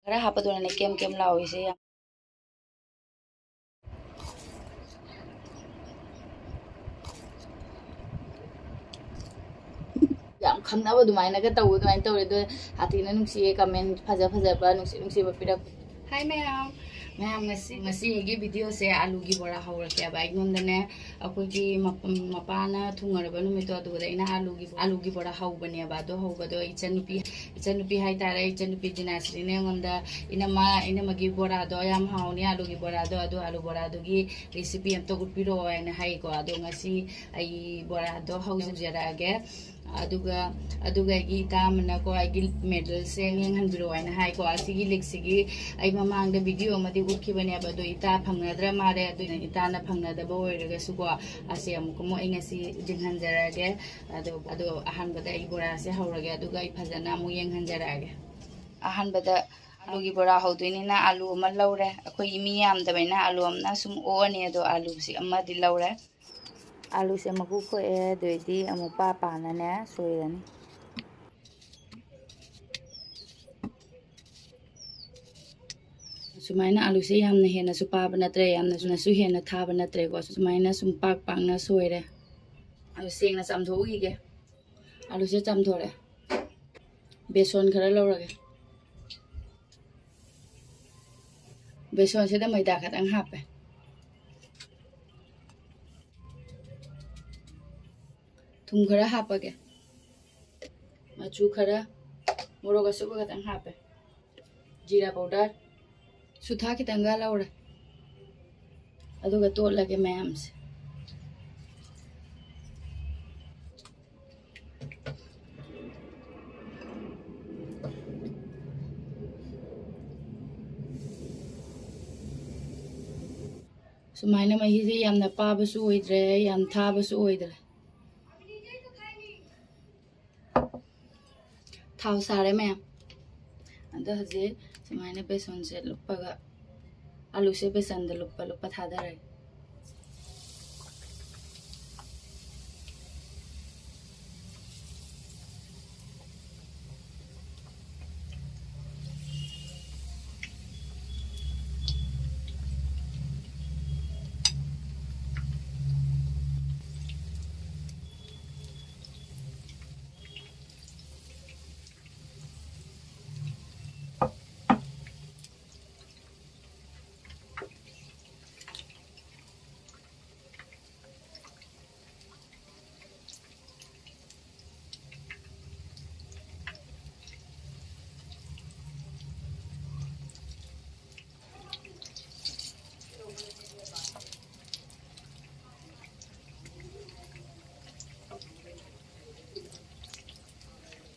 खरा हापदोने केम केम लाओइसे याम खंगनाबो दुमाइना तौ दुमाइन तौरे दो हाथीना नुंसिए कमेंट फजा फजाबा नुंसिबा पिरक hi ma'am ma'am ngasi video से आलू की बोरा हौरके अब आइगोंदने अखोगी मपाना थुंगरबा नुमितो अदुदा इना आलू की बोरा हौबने बादो हौबदो इचनुपी हाय तारे इचनुपी दिनासरीने ngomda इनमगी बोरा दो याम हाउनी आलू की बोरा दो अदो आलू बोरा दोगी रेसिपी अमतो गुपिरो आइना हाय को अदो ngasi आई बोरा दो हौजरागे अदुगा अदुगा की तामना को आइगी मेडल से यंगहनबिरो आइना हाय को आसिगी लिक्सिगी आई ममांग द वीडियो मदि उखिबने बदो इता फंगनद्रा मारे अदु इताना फंगनदबो ओइरगसु को आसे अमुकमो इंगसी जिंहनजरागे अदो अहानबदा आई बोरा से हौरगे अदुगा आई फजना मु यंगहनजरागे अहानबदा आलू की बोरा हौदोइनिना आलू अमा लौरे अखोई मी यामदबैना आलू अमना सुम ओने अदो आलू सि अमदि लौरे आलू से मकू खोए दोइदी अमुपा पानने सोइरनी सुमाइना आलू से यामना हेना सु पाबा नत्रे यामना सुनसु हेना थाबा नत्रे को सुमाइना सुम पाक पाकना सोइरे आलू सेंगना चामथोगिगे आलू से चामथोरे बेसन खरा लौरगे बेसन से मैदा खतंग हापे थुम खरा हापगे मचू खरा मोरोग असुबा खतंग हापे जीरा पाउडर सुथा खितंगा लौरे अदुगा तोलगे मैम से सुमाइना मही से यामना पाबसु ओइद्रे याम थाबसु ओइद्रे थाव सारे मैम अदो हजे सुमाइना बेसन से लुप्पगा आलू से बेसन द लुप्पा लुप्पा थादरे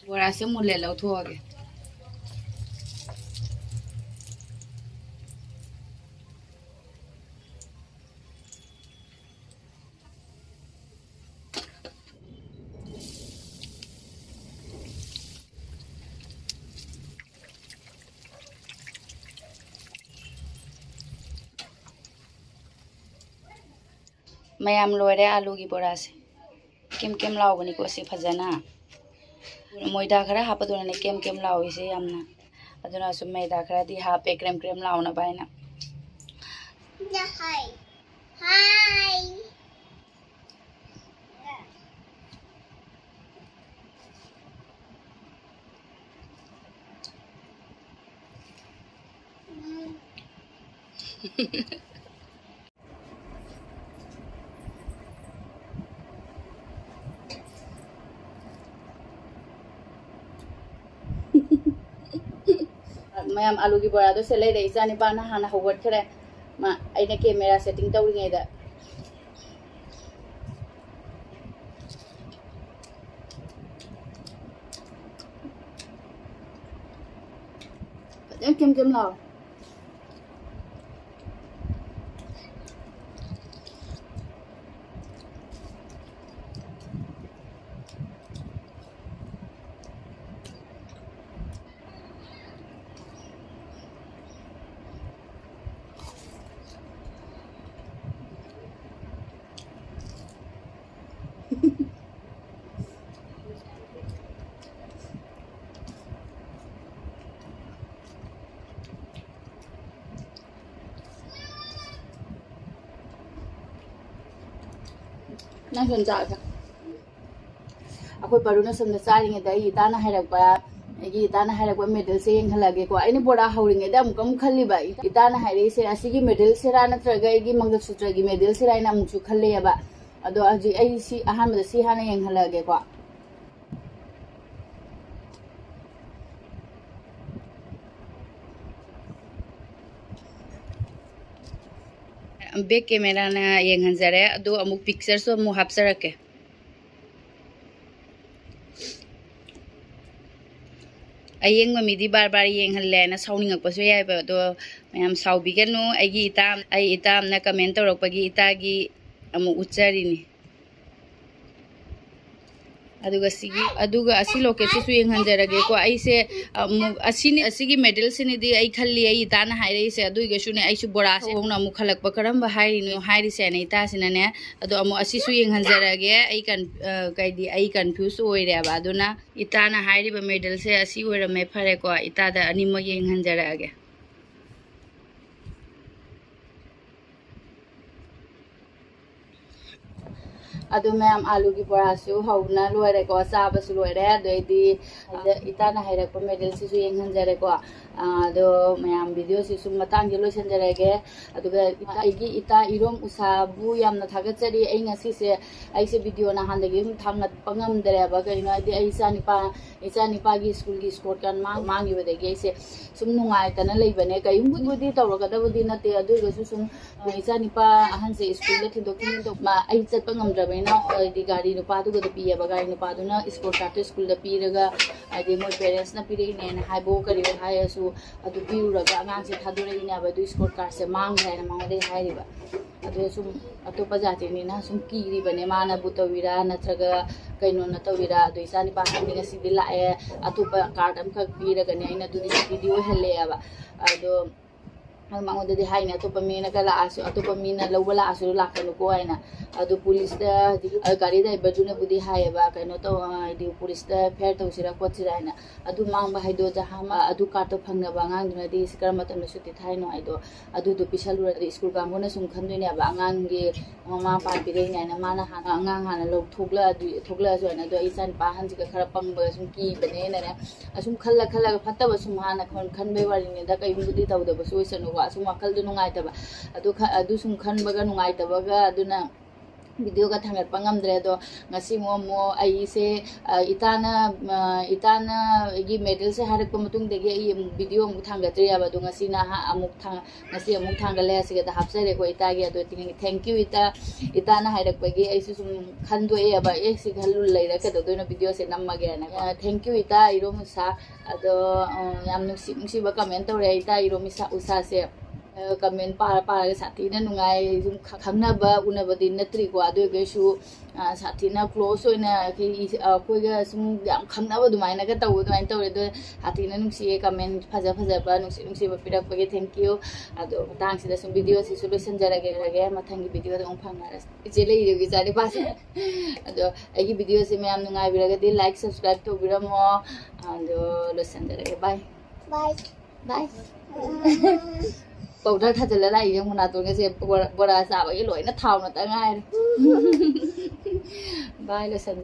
बोरा से मुले लौथोगे मैम लोरे आलू की बोरा से केम केम लाओबनी को से फजना मैदा खरा हापदोने केम केम लाओइसे यामना अदुना सु मैदा खरा दी हापे क्रेम क्रेम लाओना बायना हाय हाय मैम आलू की बोरा दो से ले रही जाने पाना हाना होवट खरे मा आइने कैमरा सेटिंग तौरिङैदा केम केम लाओ Nang sun cha ka. Akoi paruna somda charing da I ta na hairak ba agi ta na hairak ba medal se yeng halage ko aini bora hauring da mukam khalli ba ita na haire se asigi medal se ra na traga igi mangal sutra gi medal se ra ina muksu khalle ya ba ado aji ai si ahan da si hana yeng halage ko back camera na yeng hanjare ado amuk picture so mu hapsarake ayeng mami di bar yeng halle na sauning akpaso yai ba do mayam saubi ganu aigi itam na comment torokpagi itagi amu uchari ni aduga asi location su yeng hanjarage ko ai se asigi medal sini di ai khalli ai ita na haire se aduga su ne ai su bora se hongna mu khalak pa karam ba hairi no hairi se ne ita sina ne adu amu asi su yeng hanjarage ai kan kai di ai confuse oire ba aduna ita na hairi ba medal se asi oira me phare ko ita da ani mo yeng hanjarage adu ma'am आलू की परासु हौना लोरे को चाबसु लोरे अदि इताना हाइरक medal Sissu येंहनजरे को ado मैम video सिसु मतंग ge लोइसनजरेगे अदुगा आइगी इता इरोम उसाबु यामना थागचरी ai ngasi se ai se video na handagi hum thamnat pangam dare ba gaino adi ai isa nipa gi school gi sport kan mangi bedegi se sum nungai tana leibane kayum budi tawraga da budi na te adu ga su sum isa nipa ahan se school le thidokin to ma ai chat pangam drabe na di gari no padu ga piya ba gari no padu na sport start school da piraga adi mo parents na pire ne na haibo kari ba hai asu adu piuraga angang se thadure ina ba du sport car se mang hai na mang de hai ri ba adu sum atopa jati ni na sum ki ri bane mana butawira natraga kaino na tawira adu isa ni pa ni ngasi dila e atopa card am khak piraga ne ina du di video hele aba adu mango de hai na atopa me na kala asu atopa me na lawala asu lakanu ko ai na adu police da gari da bajuna budi hai ba kaino to di police da fair to sira ko sira na adu mang ba hai do jahama adu ka to phangna ba ngang duna di sikar matam na suti thai no ai do adu do pisalu ra school ka ngona sum khandoi ne ba ngang ge mama pa pi re na mana ngang hana lo thokla so na do isan pa han ji ka khara pang ba sum ki bane na asum khalla fatta ba sum hana khan bai wari ne da kai budi taw da ba so isanu wa sum akal du nungai ta ba adu sum khan ba ga nungai ta ba ga aduna video ka thangat pangam dre do ngasi mo ai se itana gi medal se harak pa matung de gi video mu thangat ri aba do ngasi na ha amuk thangale se ga hapse re ko ita gi do thank you itana harak pa gi ai su sum khan do e aba e si ghalul lai ra ka do na video se namma ge na thank you ita iro musa ado yam nusi ba comment to re ita iro misa usa se comment para sathi na nungai zum khangna ba una ba din natri ko adu ge su sathi na close oina ki ko ga sum yam khangna ba dumai na ga taw dumai taw do hathi na nungsi comment phaja ba nungsi ba pirak ba ge thank you adu tang sida sum video si solution jara ge mathangi video da ong phangna jele ire ge jari pas adu ai video se me am nungai biraga di like subscribe to biramo adu solution jara ge bye powder tha chala lai yang muna to nge se bora sa ba ge loi na thau na ta ngai bye lesson